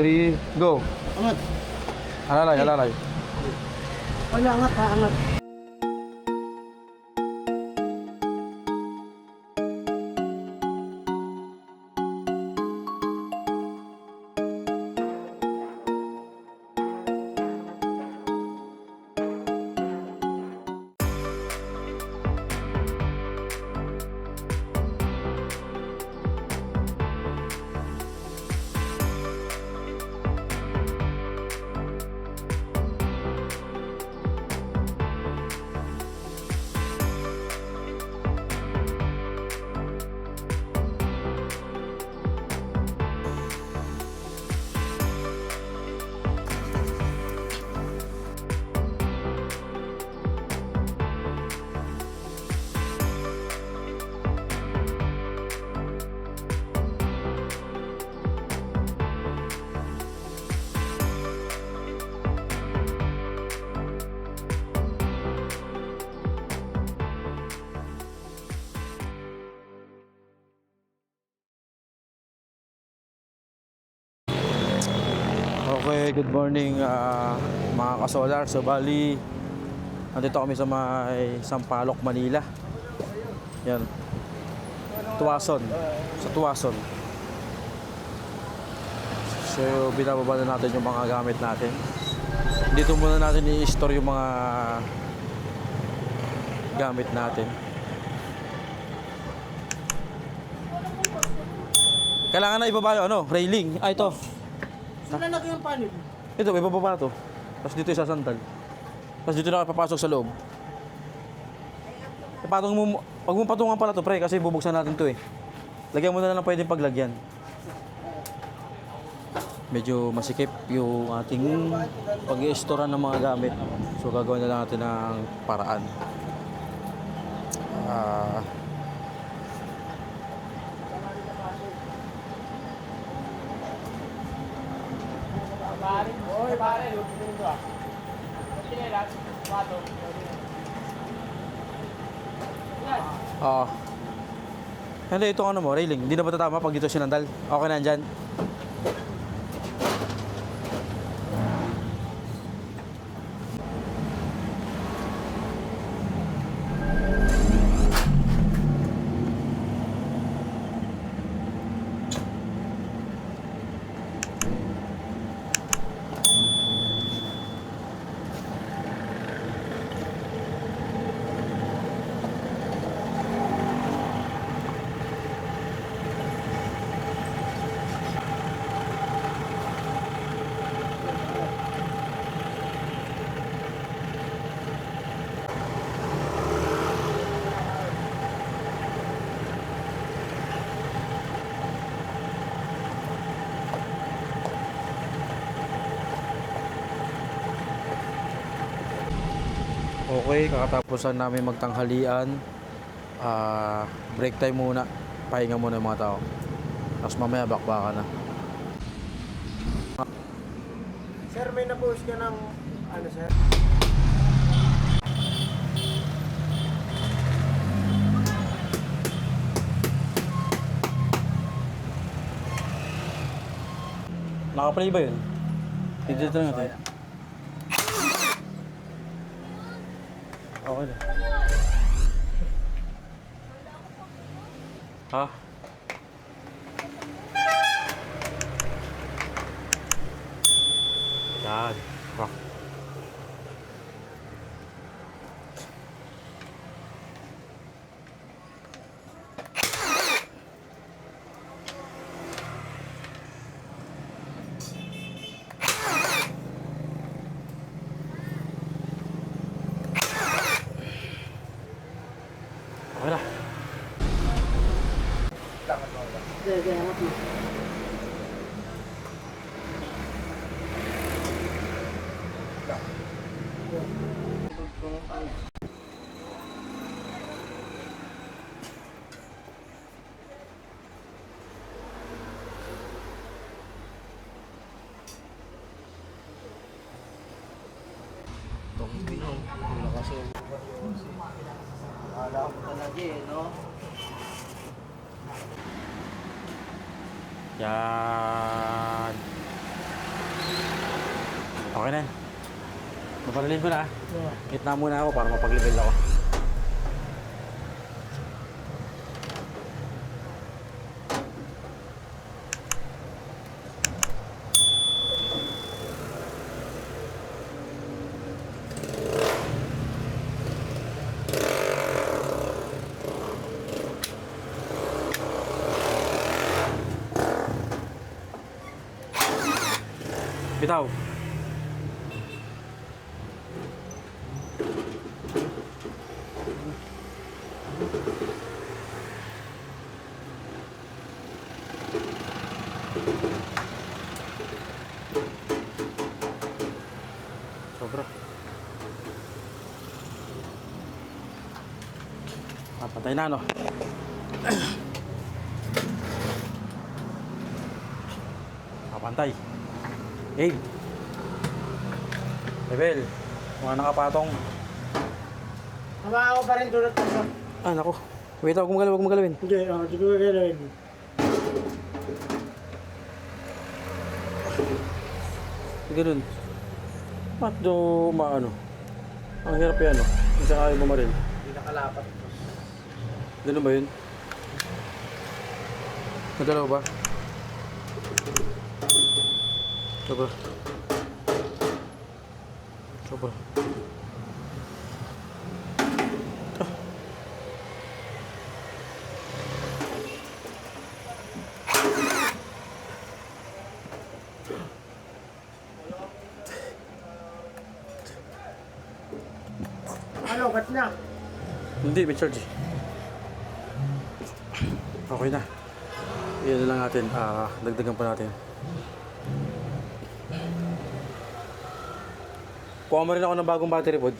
3, go. Angat. Alalay, alalay. Wala, angat ha, angat. Okay, good morning mga kasolar. So bali, nandito kami sa may Sampaloc, Manila. Yan. Tuwason. Sa Tuwason. So binababa na natin yung mga gamit natin. Dito muna natin i-store yung mga gamit natin. Kailangan na ibaba yung railing. Ito. Saan nalagay yung panel? Ito, may bababa to. Tapos dito isasandal. Tapos dito na papasok sa loob. Patong mo, pag mo patungan pala to, pre, kasi bubuksan natin to eh. Lagyan mo na lang pwedeng paglagyan. Medyo masikip yung ating pag-i-store ng mga gamit. So gagawin na lang natin ng paraan. Hindi, ito mo, railing. Hindi na ba tatama pag dito sinandal? Okay na dyan. Okay, kakatapusan namin magtanghalian. Break time muna. Pahinga muna yung mga tao. Tapos mamaya bakbakan na. Sir, may na-post ka ng sir? Nakaplay ba yun? Dito na natin. Okay na. Ha? Yan. Rock. Okay na. Sige, angat mo. Akala ko talaga no? Yan. Okay na yan. Mapalalim ko na. Yeah. Gitna muna ako para mapag-level ako. Bitaw. Sobra. Patay na, no? Kapantay. Hey! Level. Mga nakapatong. Hawa ako pa rin tulad ko sa... Ah, naku. Wait, huwag magalawin. Hindi, hindi ko gagawin. Ganun. Ba't do maano? Ang hirap yan, no? Hindi ka kaya bumaril. Hindi nakalapat. Ganun ba yun? Nagalaw ba? Sobra. Sobra. Ano, cut na? Hindi, may charge. Okay na. Iyan na lang natin. Dagdagan pa natin. Kuha mo rin ako ng bagong battery pod.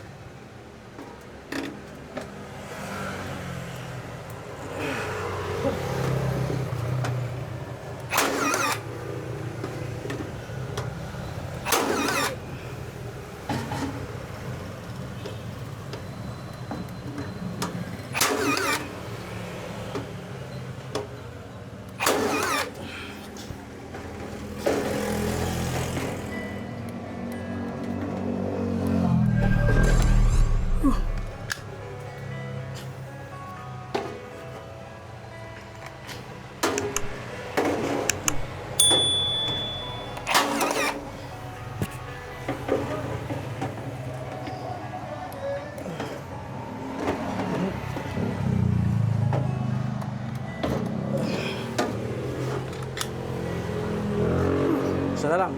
Isa na lang.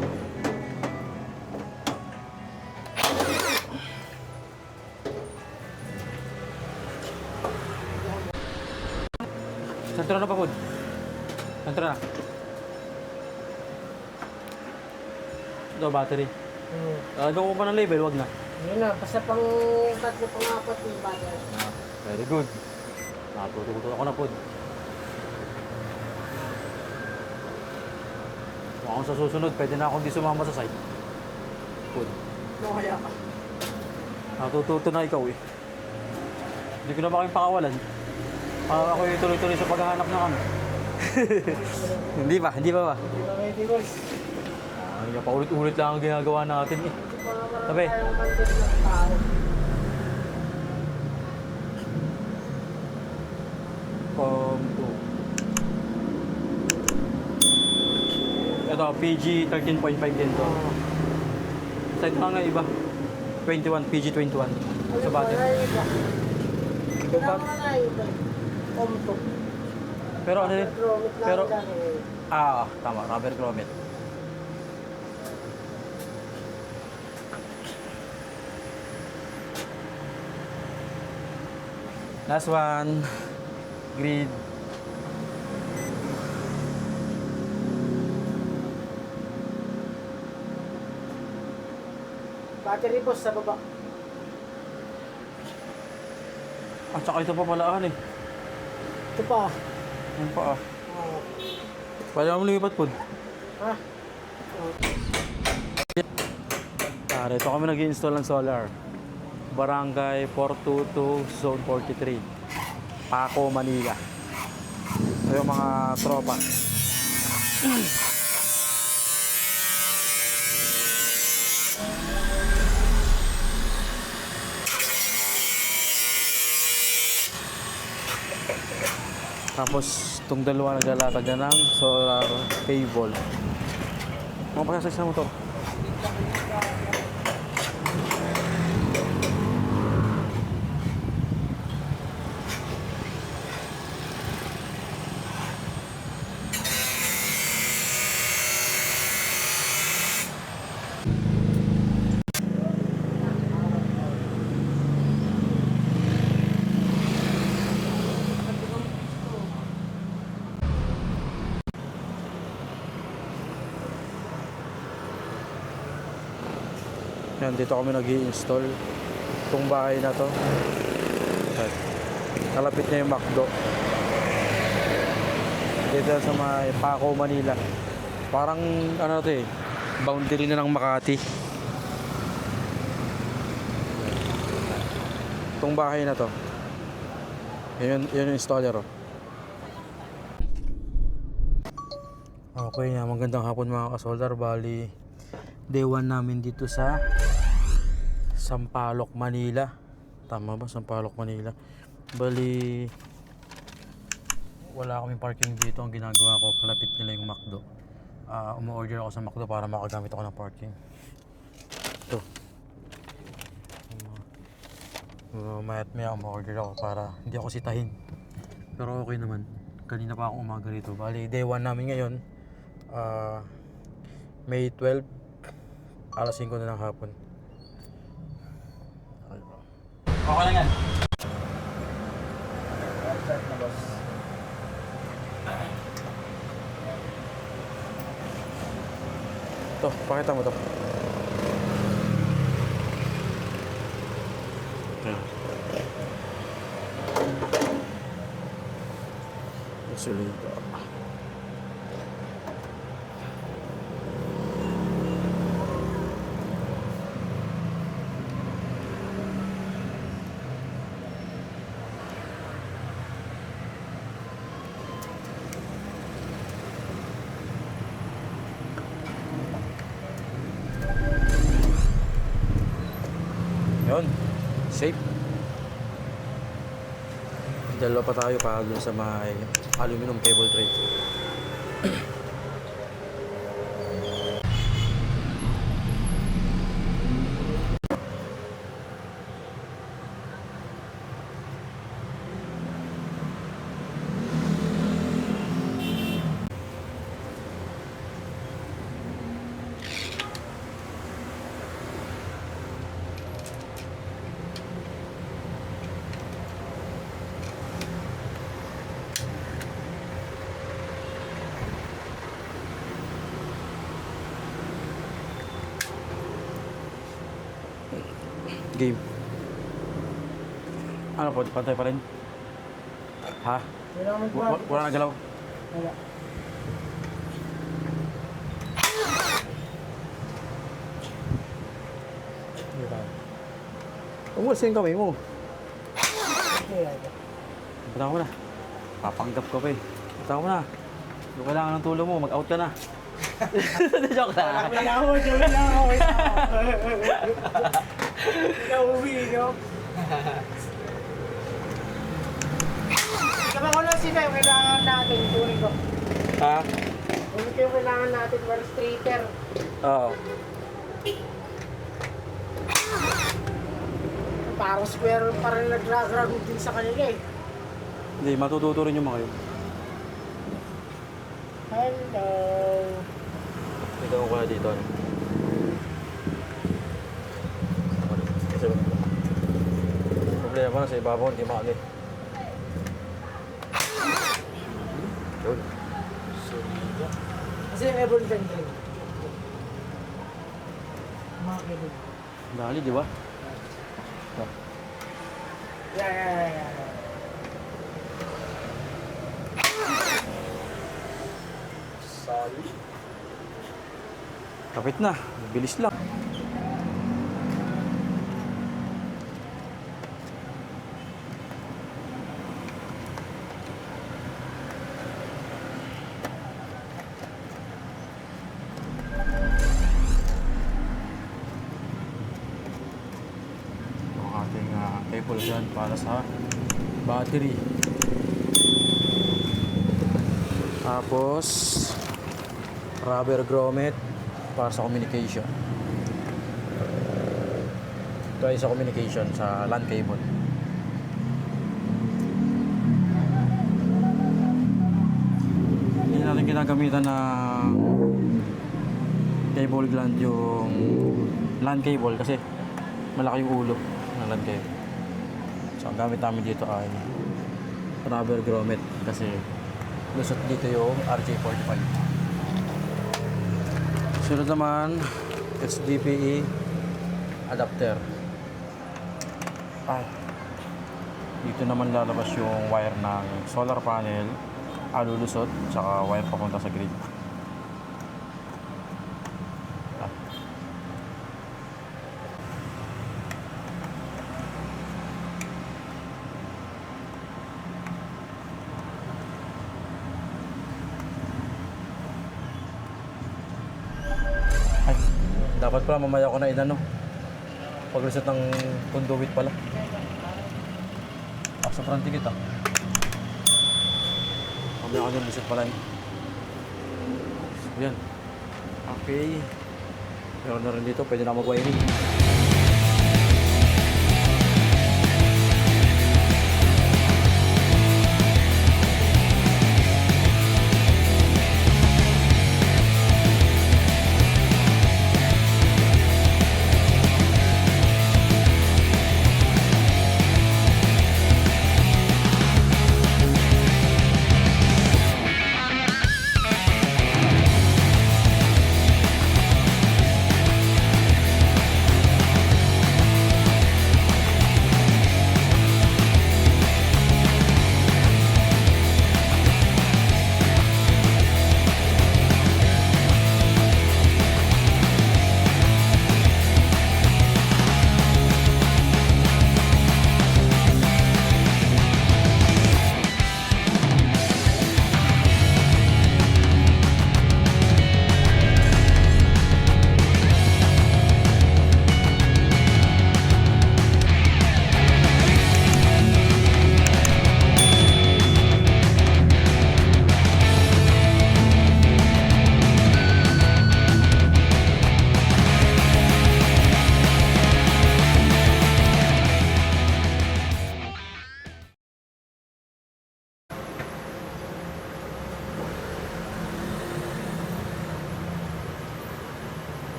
Sentro na pa, pod. Sentro na. Ito, battery. Doon ko pa ng label, wag na. Yun na, basta pang tatlo pang apat yung battery. Very good. Natututo ako na, pod. Kung ako sa susunod, pwede na akong di sumama sa site. Pod. No, kaya ka. Natututo na ikaw eh. Hindi ko na ba kayong pakawalan? Para ako yung tuloy-tuloy sa paghahanap ng ano. Hindi ba? Hindi ba ba? Hindi ba kayo, Tigos? Ay, paulit-ulit lang ang ginagawa natin eh. Sabi. Tayong content ng tao. Ito, PG 13.5 din to. Side na nga iba. 21, PG 21. Sa battery. Ito na mga naiba. Omto. Pero ano yun? Gromit lang Pero- dyan eh. Tama, rubber grommet. Last one. Grid. Battery boss sa baba. At saka ito pa palaan eh. Ito pa. Yan pa ah. Oh. Pwede mo lumipat po. Ha? Ito kami nag-install ng solar. Barangay 422, Zone 43. Paco, Manila. Ito yung mga tropa. Tapos itong dalawa naglalatag na ng solar cable. Mga pasasay sa motor. Yan, dito kami nag-i-install itong bahay na to. Yan. Kalapit na yung McDo. Dito sa may Paco, Manila. Parang ano to eh, boundary na ng Makati. Itong bahay na to. Yun yung installer oh. Okay, magandang hapon mga kasolder. Bali, day 1 namin dito sa Sampaloc, Manila. Tama ba? Sampaloc, Manila. Bali, wala kaming parking dito. Ang ginagawa ko, kalapit nila yung McDo. Umu-order ako sa McDo para makagamit ako ng parking. Ito. Mayat maya umu-order ako para hindi ako sitahin. Pero okay naman. Kanina pa ako umaga rito. Bali, day 1 namin ngayon. May 12, alas 5 na ng hapon. Okay lang yan. Ito, pakita mo to. Actually, yun, safe. Dalawa pa tayo para dun sa may aluminum cable tray. Game. Ano po? Pantay pa rin? Ha? Wala nagalaw? Wala. Umalis yung kamay mo. Kaya. Bata mo na. Papanggap ka pa eh. Bata mo na. Kung kailangan ng tulong mo, mag-out ka na. Joke na. Joke lang ako. Nauwi, no? Sama ko lang sila yung kailangan natin. Kunin ko. Ha? Kunin ko yung kailangan natin. Para straighter. Oo. Parang square pa rin nag-drag din sa kanila eh. Hindi, matututo rin yung mga yun. Hello. Ito ko na dito. Ano? Kasi problema na sa ibabaw, hindi makali. Yun. Kasi yung Ebon Vendring. Mga kaibigan. Dali, di ba? Yeah. Sorry. Kapit na. Bilis lang. Cable dyan para sa battery. Tapos rubber grommet para sa communication. Ito ay sa communication sa LAN cable. Hindi natin ginagamitan ng cable gland yung LAN cable kasi malaki yung ulo ng LAN cable. So ang gamit namin dito ay rubber grommet kasi lusot dito yung RJ45. Sunod naman HDPE adapter. Dito naman lalabas yung wire ng solar panel, alulusot, saka wire papunta sa grid. Ay, dapat pala mamaya ko na inano. Pag-reset ng conduit pala. Sobrang tikit mamaya ko na reset pala yun. So, yan. Okay. Meron na rin dito. Pwede na mag-wiring.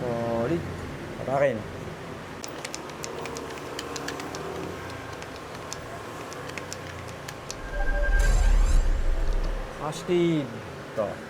Solid. Patakin. Astig. Ito.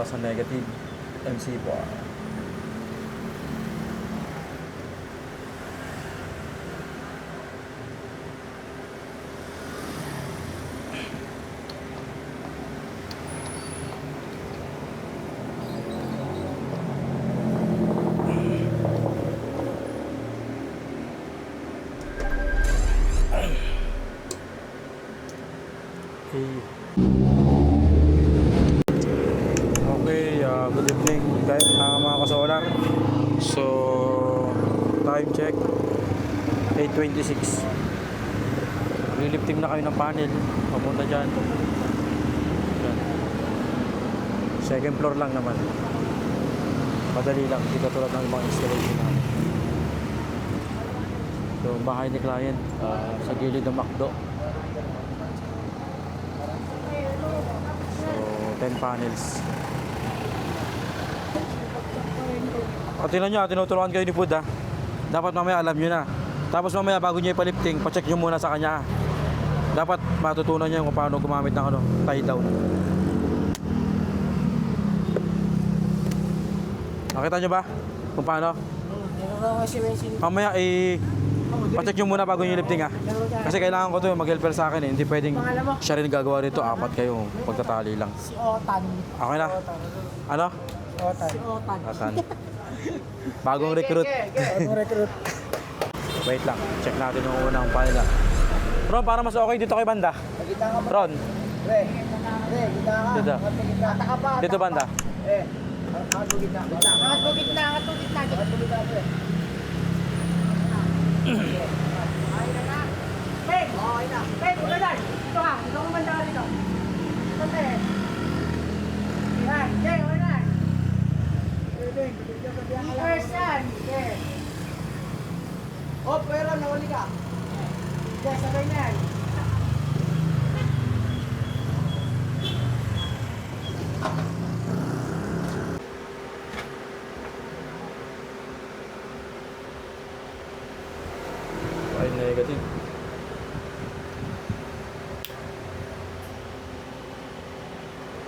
Sa negative MC po. Good evening mga kasolar. So time check Gate 26. Lilifting na kayo ng panel. Papunta dyan. Yan. Second floor lang naman. Madali lang. Hindi katulad ng ibang installation namin. So, bahay ni client. Sa gilid ng McDo. So, 10 panels. O, tingnan nyo, tinuturuan kayo ni Food ha. Dapat mamaya alam nyo na. Tapos mamaya bago nyo ipalifting, pacheck nyo muna sa kanya. Dapat matutunan nyo kung paano gumamit ng tie down. Nakita nyo ba? Kung paano? Mamaya pacheck nyo muna bago nyo lifting ha. Kasi kailangan ko to mag-helper sa akin eh. Hindi pwedeng siya rin gagawa rito. Apat kayo. Pagtatali lang. Si Otan. Okay na? Ano? Otan. Si Otan. Atan. Bagong recruit. Bagong recruit. Wait lang. Check natin yung unang panel. Ron, para mas okay dito kay banda. Kita ka ba? Ron, Pre. Kita ka. Dito. Kita ka pa. dito banda. Angat mo gitna. Angat mo gitna. Angat mo gitna. Angat mo gitna, pre. Ay na na. Peg! Okay na. Peg, wala na. Dito ka. Dito ka banda dito. Dito, pre. Yan. Okay, wala na. First yan. Okay. Oh, pero nawali ka. Okay, sabay na yan. Ay, negative.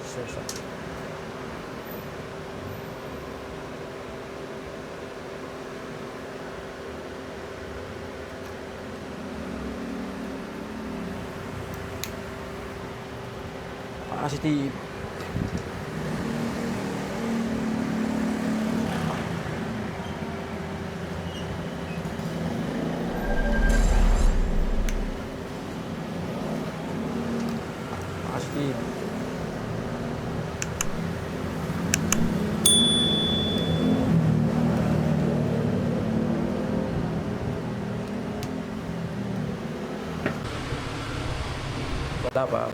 Session. Capacity. Capacity. Wala pa.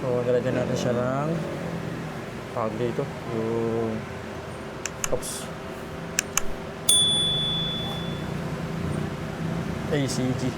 So, nilagyan natin siya ng tawag dito, yung oops, ACG.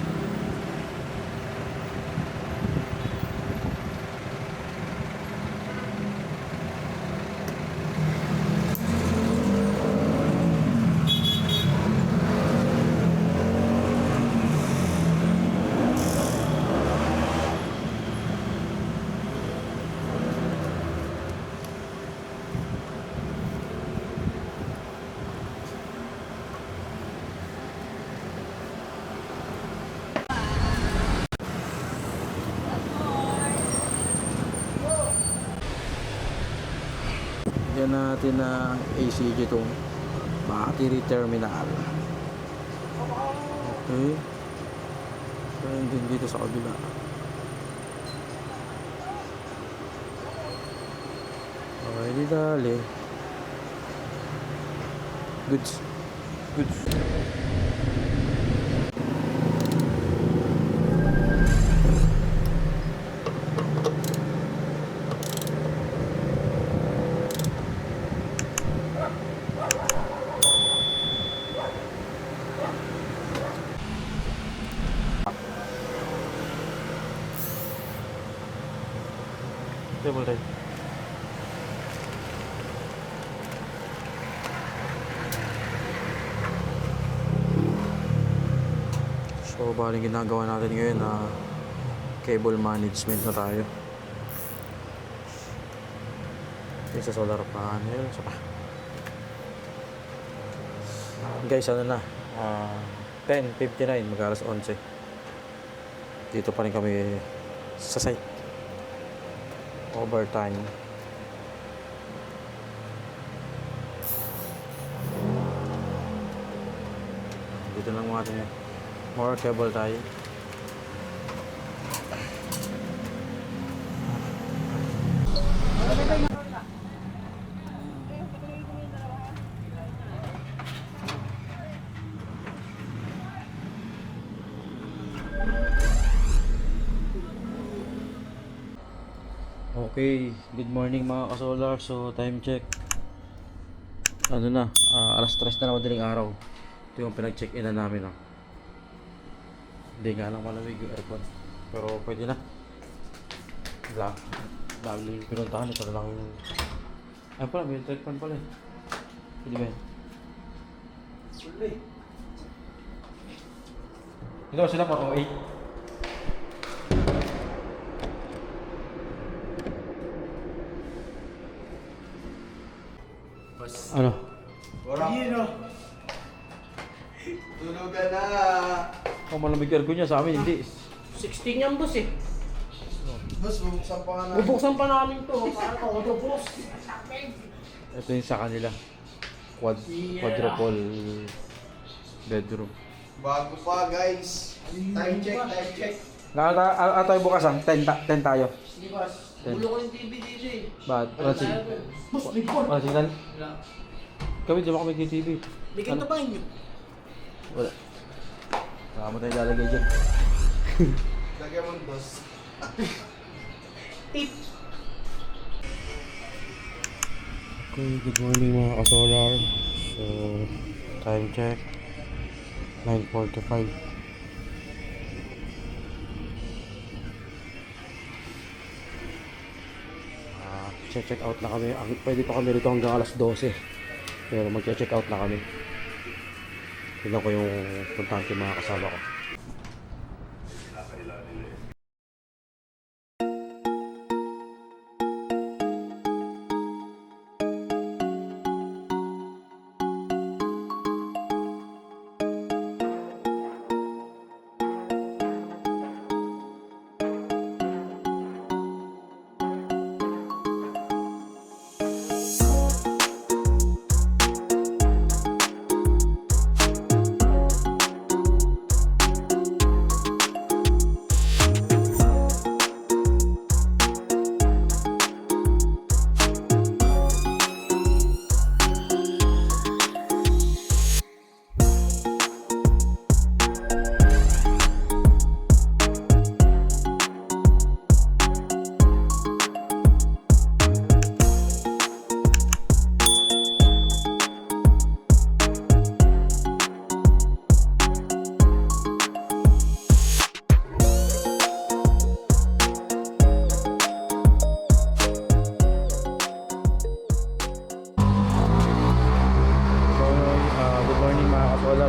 Yan natin na ACG itong battery terminal. Okay. So, yun din dito sa kabila. Okay, di dali. Goods. Goods. So, baling ginagawa natin ngayon na cable management na tayo. Yung sa solar panel. Isa pa. Guys, ano na? 10:59, mag-alas 11. Dito pa rin kami sa site. Overtime. Dito lang mga ating more cable tayo. Okay, good morning mga ka-solar. So, time check. Ano na, alas 3 na madaling araw. Ito yung pinag-check-in na namin. Hindi nga lang malamig yung aircon. Pero pwede na. Dahil pinuntahan ito na lang yung... Ay pala, may electric fan pala eh. Pwede ba yan? Ito sila pa 08. Ano? Tulugan na! Kung malamig yung aircon niya, sa amin hindi. 16 yan, boss eh. Boss, bubuksan pa nga na. Bubuksan pa namin to. Para to, ito, boss. Ito yung sa kanila. Quadruple bedroom. Bago pa guys. Time check, time check. Tayo bukas 10 tayo. Sige, boss. Ulo ko yung TV dito eh. Ba't? Wala signal? Boss, may board. Wala signal? Kami di ba kami TV? May ganito ba inyo? Wala. Baka mo tayo lalagay dyan. Lagyan mo dos. Tip. Okay, good morning mga ka-solar. So, time check 9:45. Check out na kami. Pwede pa kami rito hanggang alas 12. Pero mag-check out na kami. Tignan ko yung puntahan ko yung mga kasama ko.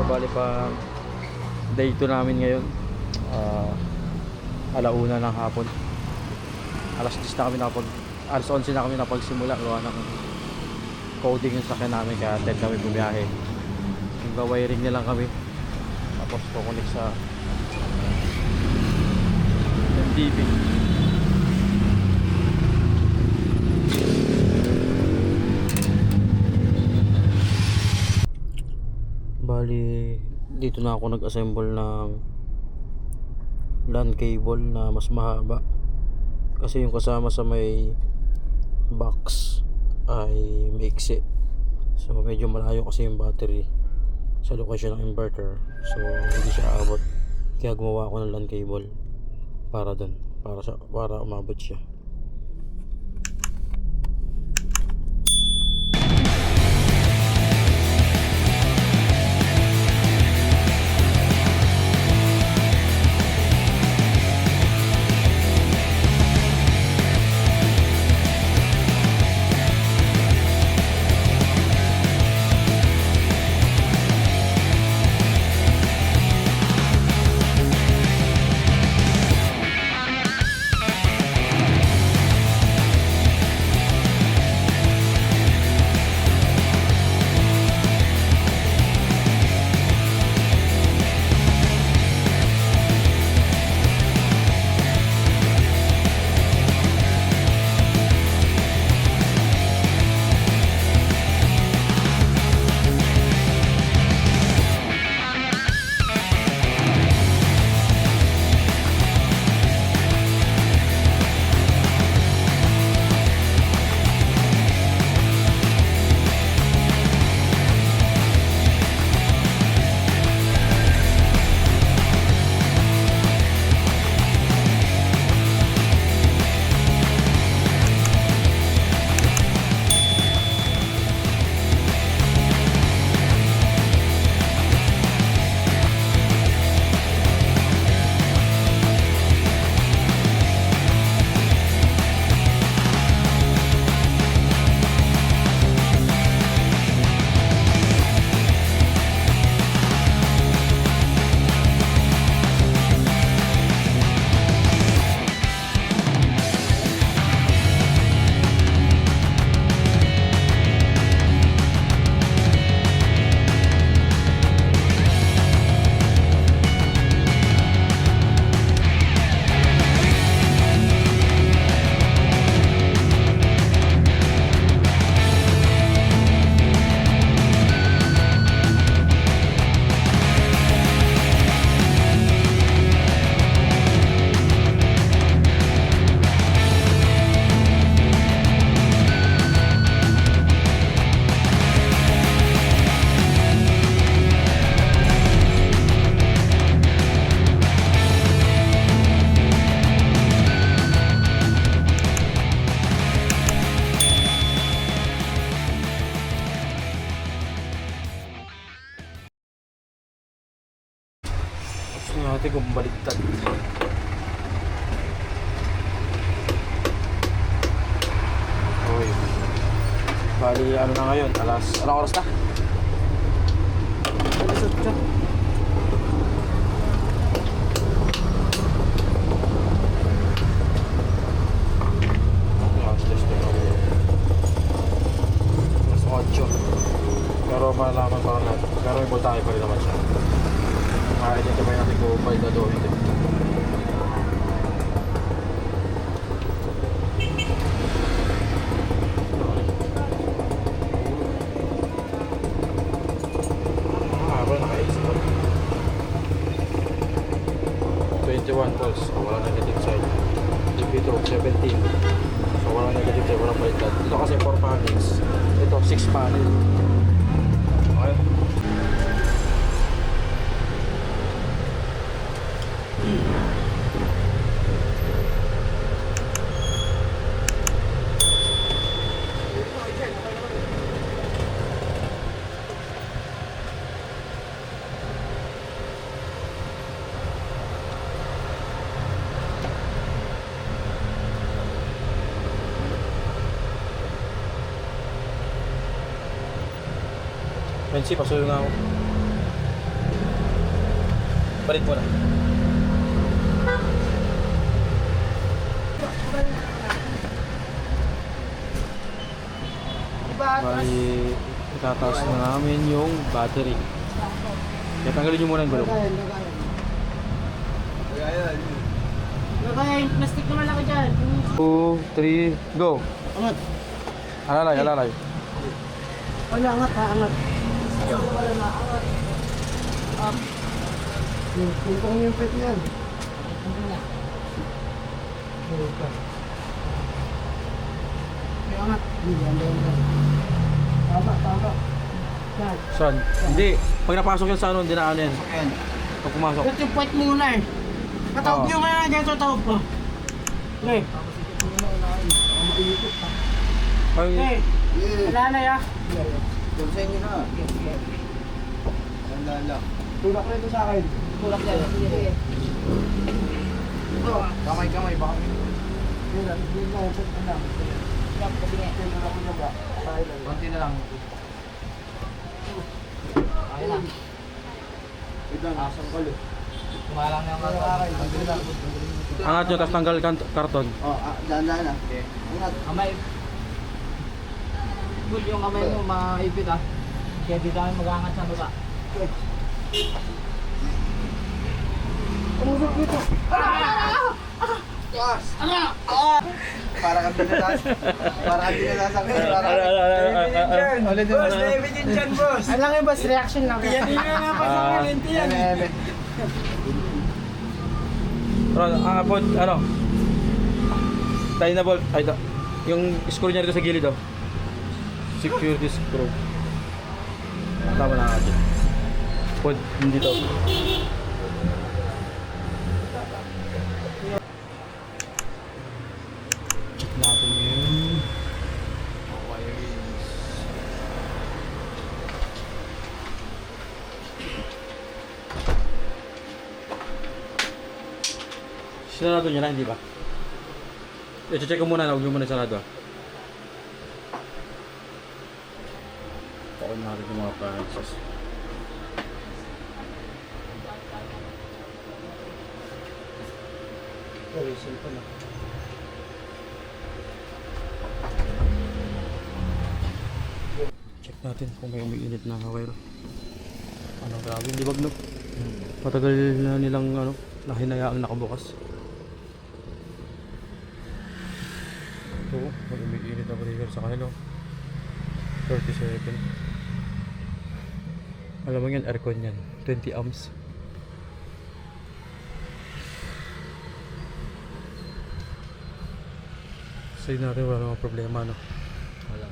Bali pa day 2 namin ngayon. Alauna ng hapon. Alas 10 na kami alas 11 na kami napagsimula gawa ng coding yung sakyan namin kaya 10 kami bumiyahe. Nag-wiring na lang kami. Tapos kukunik sa MTV. Bali, dito na ako nag-assemble ng LAN cable na mas mahaba. Kasi yung kasama sa may box ay maiksi. So medyo malayo kasi yung battery sa location ng inverter. So hindi siya abot. Kaya gumawa ako ng LAN cable para doon, para umabot siya. Buti kung baliktad. Uy. Bali, ano na ngayon? Anong oras na? Alas 8. Alas 8. Pero malalaman pa lang natin. Pero may voltahe pa rin naman siya. Ma-identify natin kung valid o hindi. Habang naka-AC pa. 21 volts. So walang negative side. dp 17. So walang negative side. Walang valid. Ito kasi 4 panels. Ito 6 panel. Okay. Bensi, pasuyo nga ako. Balik mo na. Bali, itataas na namin yung battery. Kaya tanggalin nyo muna yung gulong. Lagay, plastic naman ako dyan. 2, 3, go! Angat. Alalay, alalay. Wala, angat ha, angat. Wala na, angat. Up. Kung yung pet yan. Angat. Tama. Yan. Saan? Hindi. Pag napasok yan sa ano, hindi na ano yan. Pag pumasok. Ito yung puwet muna eh. Katawag Oo. nyo nga na dyan, tawag ko. Okay. Ay, Okay. Wala na ya. Tulsayin nyo na. Sandaan lang. Tulak na ito sa akin. Tulak yan. Kamay, baka konti na lang. Okay na. Asang kalo. Kumalang na yung angat nyo, tapos tanggal karton. Daan na. Angat. kamay. Good yung kamay mo, maipit ah. Kaya di tayo mag-angat sa baba. Umusok dito. Para kang binasakit. Ulit na. Boss, David yun dyan, boss. Ano lang yung boss, reaction lang. Yan yun nga pa sa kulinti yan. Pero, ano? Tayo na bolt. Ay, yung screw niya dito sa gilid, oh. Security screw. Tama na natin. Pod, hindi to. Check natin yung wirings. Sinarado niya na, hindi ba? I-check ko muna, huwag nyo muna sarado. Pakon natin yung mga appliances. Check natin kung may umiinit na wire. Ano, grabe yung libag, no? Matagal na nilang nahinayaang nakabukas. Ito, may umiinit na breaker sa kanila. 37. Alam mo yan, aircon yan. 20 amps. Side natin, wala namang problema, no? Wala.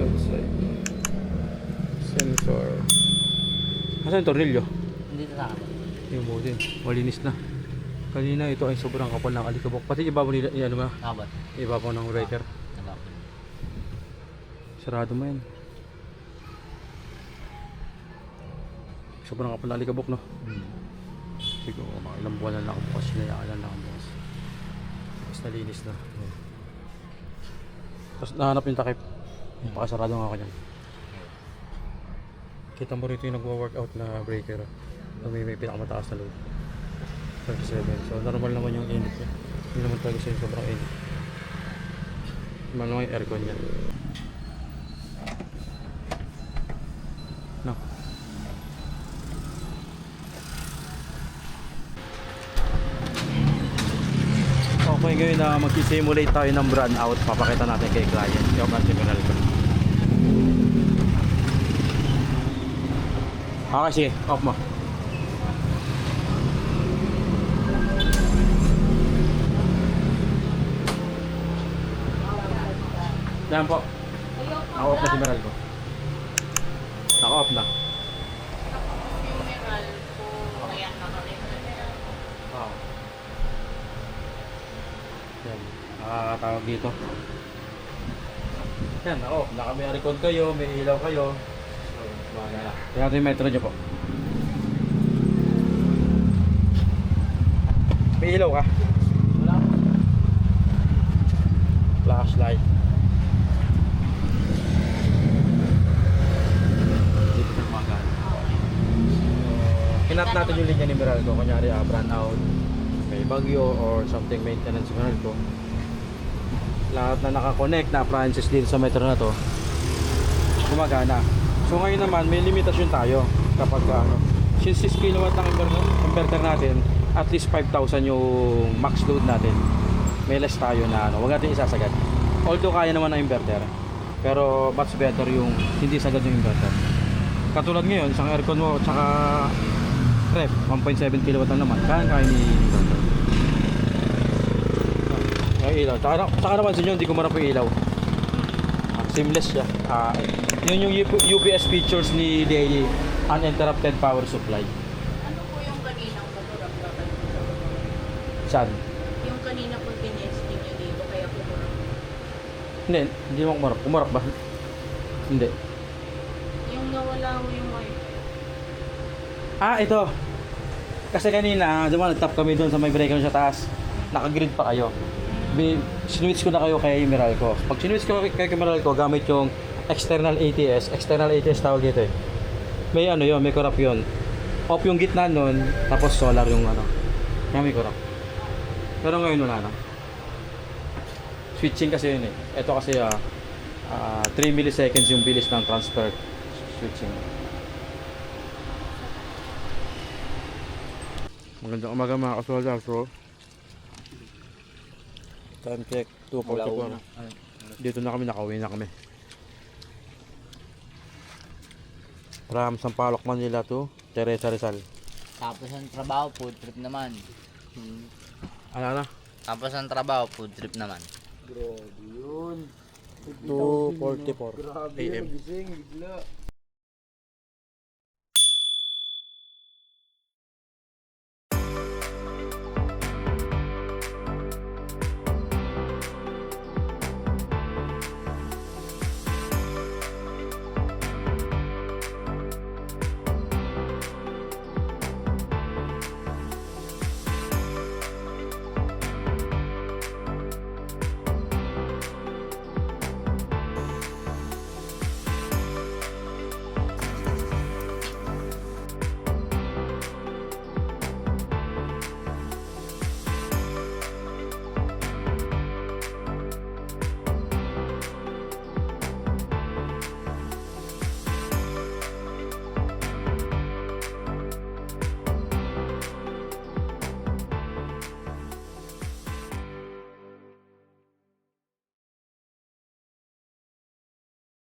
Outside. Sensor. Asan yung tornilyo? Hindi sa akin. Yung butin. Malinis na. Kanina ito ay sobrang kapal ng alikabok. Pati ibabaw nila, ano ba? Kabat. Ibabaw ng breaker. Sarado mo yan. Sobrang kapal alikabok, no? Siguro mga ilang buwan na ako bukas. Sinayaan na ako bukas. Tapos nalinis na. Ayan. Tapos nahanap yung takip. Pakasarado nga ako dyan. Kita mo rito yung nagwa-workout na breaker. May pinakamataas na load. 37. So normal naman yung init niya. Hindi naman talaga siya yung sobrang init. Normal naman yung aircon niya. No. Okay, ngayon na mag-simulate tayo ng brand out. Papakita natin kay client. Yung kasi meral ko. Okay, sige. Off mo. Yan po. Naka-off na si meral ko. Naka-off na. Funeral po, kaya nakalimit. Wow. Yan. Nakakatawag dito. Yan, ako. May record kayo, may ilaw kayo. So, bahala na. Tingnan natin yung metro nyo po. May ilaw ka? Wala. Flashlight. Dito sa umaga. Hinat natin yung linya ni Meralco. Kunyari, brand out. May bagyo or something maintenance Meralco. Lahat na nakakonect na appliances dito sa metro na to gumagana. So ngayon naman may limitasyon tayo kapag since 6 kW ang inverter natin, at least 5,000 yung max load natin. May less tayo na wag natin isasagad. Although kaya naman ang inverter, pero much better yung hindi sagad yung inverter. Katulad ngayon, isang aircon mo at saka ref, 1.7 kW lang naman. Kaya ni inverter. Ay, ilaw. Saka naman sa inyo, hindi ko marap yung ilaw. Seamless siya. Yun yung UPS features ni DAE, uninterrupted power supply. Ano po yung kaninang kumurap na kanina? Saan? Yung kanina po tinesting nyo dito, kaya kumurap. Hindi mo kumarap. Kumarap ba? Hindi. Yung nawala ko yung wifi. Ito. Kasi kanina, nag-tap kami doon sa may breaker sa taas. Naka-grid pa kayo. Sinwitch ko na kayo kay Meralco. Pag sinwitch ko kay Meralco, gamit yung external ATS. External ATS tawag dito eh. May yun, may corrupt yun. Off yung gitna nun, tapos solar yung kaya may corrupt. Pero ngayon wala na. Switching kasi yun eh. Ito kasi 3 milliseconds yung bilis ng transfer switching. Magandang umaga mga kasolda. So, time check 2:44. Dito na kami, nakauwi na kami. From Sampaloc, Manila to Teresa Rizal. Tapos ang trabaho, food trip naman. Ano na? Tapos ang trabaho, food trip naman. Grabe yun. 2:44 AM. Gising, bigla.